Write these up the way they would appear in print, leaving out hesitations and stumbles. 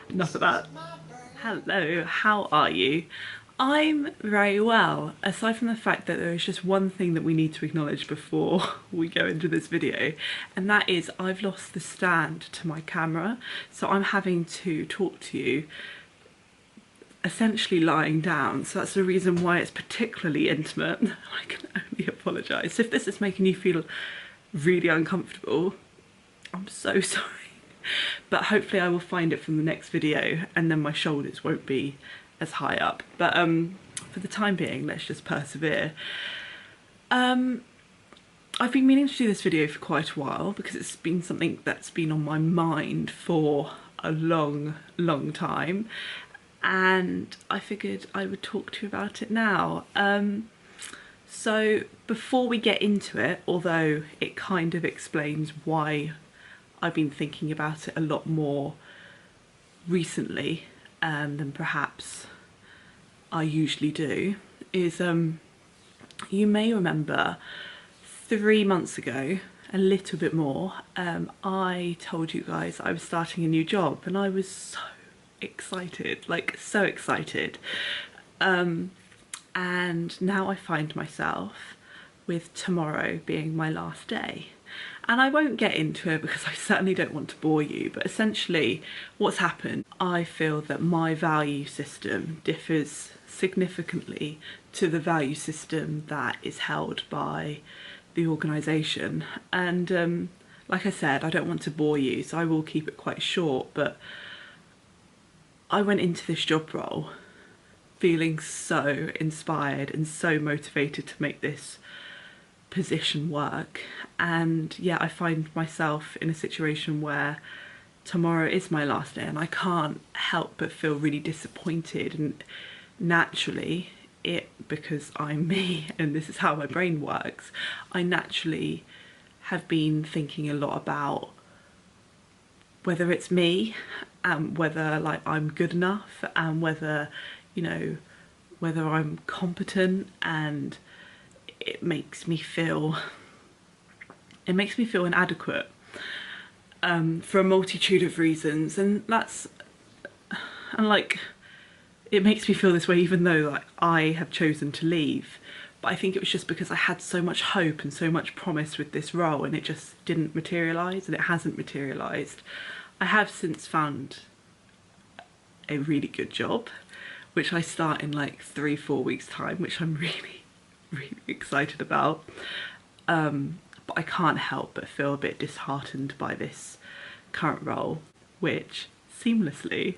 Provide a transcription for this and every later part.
Enough of that. Hello, how are you? I'm very well, aside from the fact that there is just one thing that we need to acknowledge before we go into this video, and that is I've lost the stand to my camera, so I'm having to talk to you essentially lying down, so that's the reason why it's particularly intimate. I can only apologise. So if this is making you feel really uncomfortable, I'm so sorry. But hopefully I will find it from the next video and then my shoulders won't be as high up. But for the time being, let's just persevere. I've been meaning to do this video for quite a while because it's been something that's been on my mind for a long time, and I figured I would talk to you about it now. So before we get into it, although it kind of explains why I've been thinking about it a lot more recently than perhaps I usually do, is you may remember 3 months ago, a little bit more, I told you guys I was starting a new job, and I was so excited, like so excited. And now I find myself with tomorrow being my last day. And I won't get into it because I certainly don't want to bore you, but essentially what's happened, I feel that my value system differs significantly to the value system that is held by the organisation. And like I said, I don't want to bore you, so I will keep it quite short, but I went into this job role feeling so inspired and so motivated to make this position work, and yeah, I find myself in a situation where tomorrow is my last day and I can't help but feel really disappointed. And naturally, because I'm me and this is how my brain works, I naturally have been thinking a lot about whether it's me and whether like I'm good enough, and whether, you know, whether I'm competent, and it makes me feel inadequate for a multitude of reasons. And like it makes me feel this way even though like I have chosen to leave. But I think it was just because I had so much hope and so much promise with this role, and it just didn't materialise, and it hasn't materialised. I have since found a really good job, which I start in like 3-4 weeks time, which I'm really excited about, but I can't help but feel a bit disheartened by this current role, which seamlessly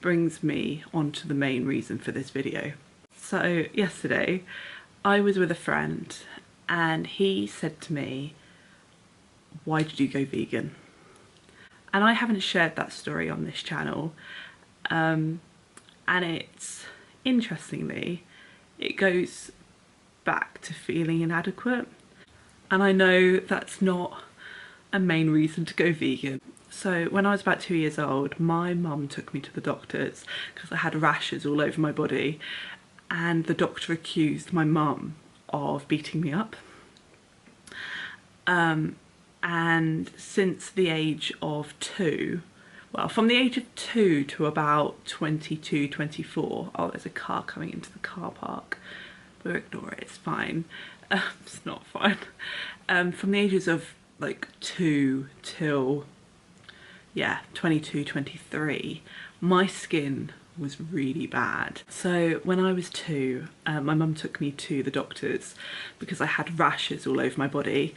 brings me on to the main reason for this video. So yesterday I was with a friend and he said to me, "Why did you go vegan?" And I haven't shared that story on this channel, and it's, interestingly, it goes back to feeling inadequate. And I know that's not a main reason to go vegan. So when I was about 2 years old, my mum took me to the doctors because I had rashes all over my body, and the doctor accused my mum of beating me up. And since the age of 2, well, from the age of 2 to about 22, 24, oh, there's a car coming into the car park. We'll ignore it, it's fine. It's not fine. From the ages of like 2 till, yeah, 22, 23, my skin was really bad. So when I was 2, my mum took me to the doctors because I had rashes all over my body,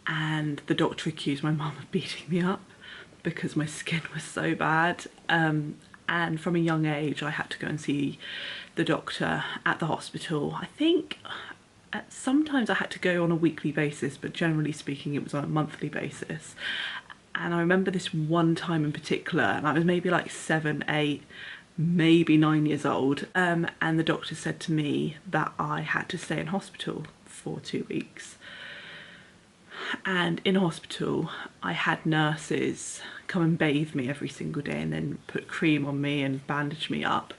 and the doctor accused my mum of beating me up because my skin was so bad. And from a young age I had to go and see the doctor at the hospital. I think sometimes I had to go on a weekly basis, but generally speaking it was on a monthly basis. And I remember this one time in particular, and I was maybe like 7, 8, maybe 9 years old, and the doctor said to me that I had to stay in hospital for 2 weeks. And in hospital I had nurses come and bathe me every single day and then put cream on me and bandage me up.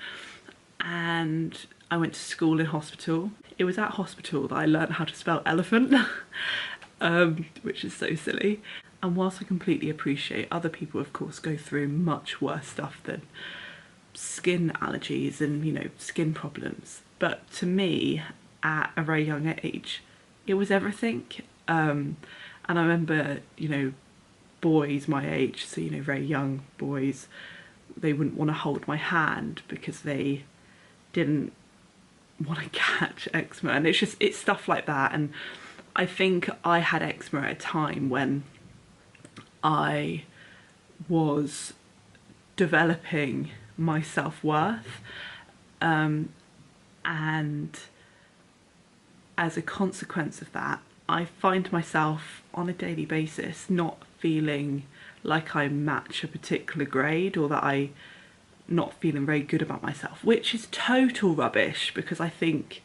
And I went to school in hospital. It was at hospital that I learned how to spell elephant, which is so silly. And whilst I completely appreciate other people, of course, go through much worse stuff than skin allergies and, you know, skin problems. But to me, at a very young age, it was everything. And I remember, you know, boys my age, so, you know, very young boys, they wouldn't want to hold my hand because they didn't want to catch eczema. And it's stuff like that. And I think I had eczema at a time when I was developing my self-worth, and as a consequence of that, I find myself on a daily basis not feeling like I match a particular grade, or that I not feeling very good about myself, which is total rubbish, because I think,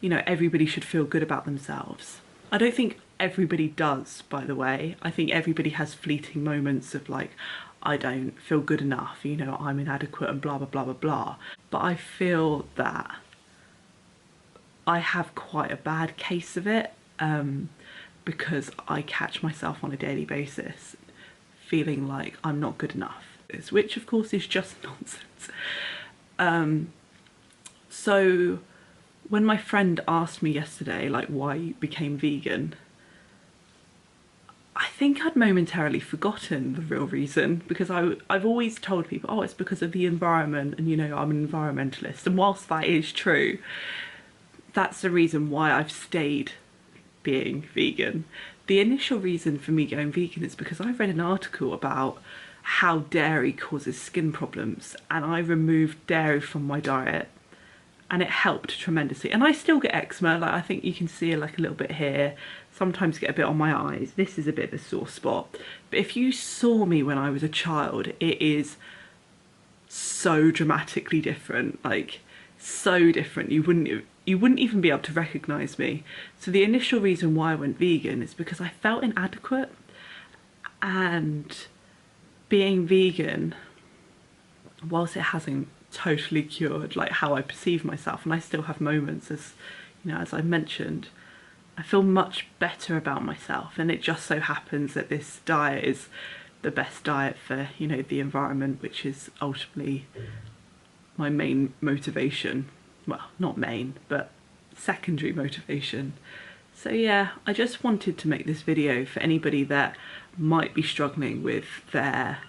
you know, everybody should feel good about themselves. I don't think everybody does, by the way. I think everybody has fleeting moments of like, I don't feel good enough, you know, I'm inadequate and blah, blah, blah, blah, blah. But I feel that I have quite a bad case of it, because I catch myself on a daily basis feeling like I'm not good enough, which of course is just nonsense. So when my friend asked me yesterday, like, why you became vegan, I think I'd momentarily forgotten the real reason, because I've always told people, oh, it's because of the environment, and, you know, I'm an environmentalist. And whilst that is true, that's the reason why I've stayed being vegan. The initial reason for me going vegan is because I read an article about how dairy causes skin problems, and I removed dairy from my diet, and it helped tremendously. And I still get eczema, like I think you can see like a little bit here, sometimes get a bit on my eyes. This is a bit of a sore spot. But if you saw me when I was a child, it is so dramatically different, like so different. You wouldn't even be able to recognise me. So the initial reason why I went vegan is because I felt inadequate, and being vegan, whilst it hasn't totally cured like how I perceive myself, and I still have moments, as you know, as I mentioned, I feel much better about myself. And it just so happens that this diet is the best diet for, you know, the environment, which is ultimately my main motivation. Well, not main, but secondary motivation. So yeah, I just wanted to make this video for anybody that might be struggling with their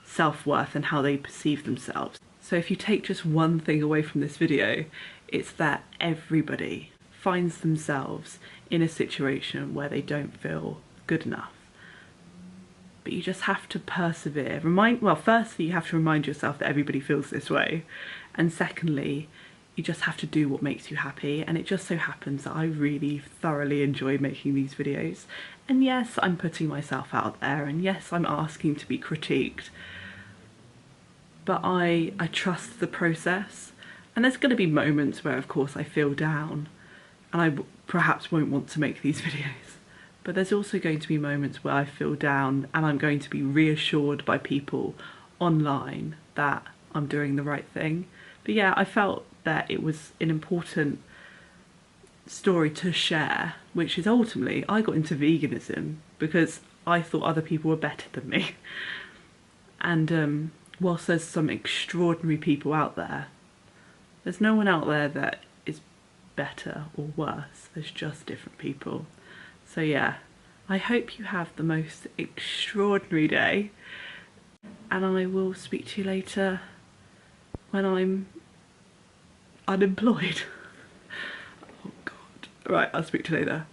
self-worth and how they perceive themselves. So if you take just one thing away from this video, it's that everybody finds themselves in a situation where they don't feel good enough. But you just have to persevere. Well, firstly, you have to remind yourself that everybody feels this way. And secondly, you just have to do what makes you happy. And it just so happens that I really thoroughly enjoy making these videos. And yes, I'm putting myself out there, and yes, I'm asking to be critiqued. But I trust the process. And there's going to be moments where, of course, I feel down, and I perhaps won't want to make these videos. But there's also going to be moments where I feel down, and I'm going to be reassured by people online that I'm doing the right thing. But yeah, I felt that it was an important story to share, which is ultimately, I got into veganism because I thought other people were better than me. And whilst there's some extraordinary people out there, there's no one out there that is better or worse. There's just different people. So yeah, I hope you have the most extraordinary day, and I will speak to you later when I'm unemployed. Oh God. Right, I'll speak to you later.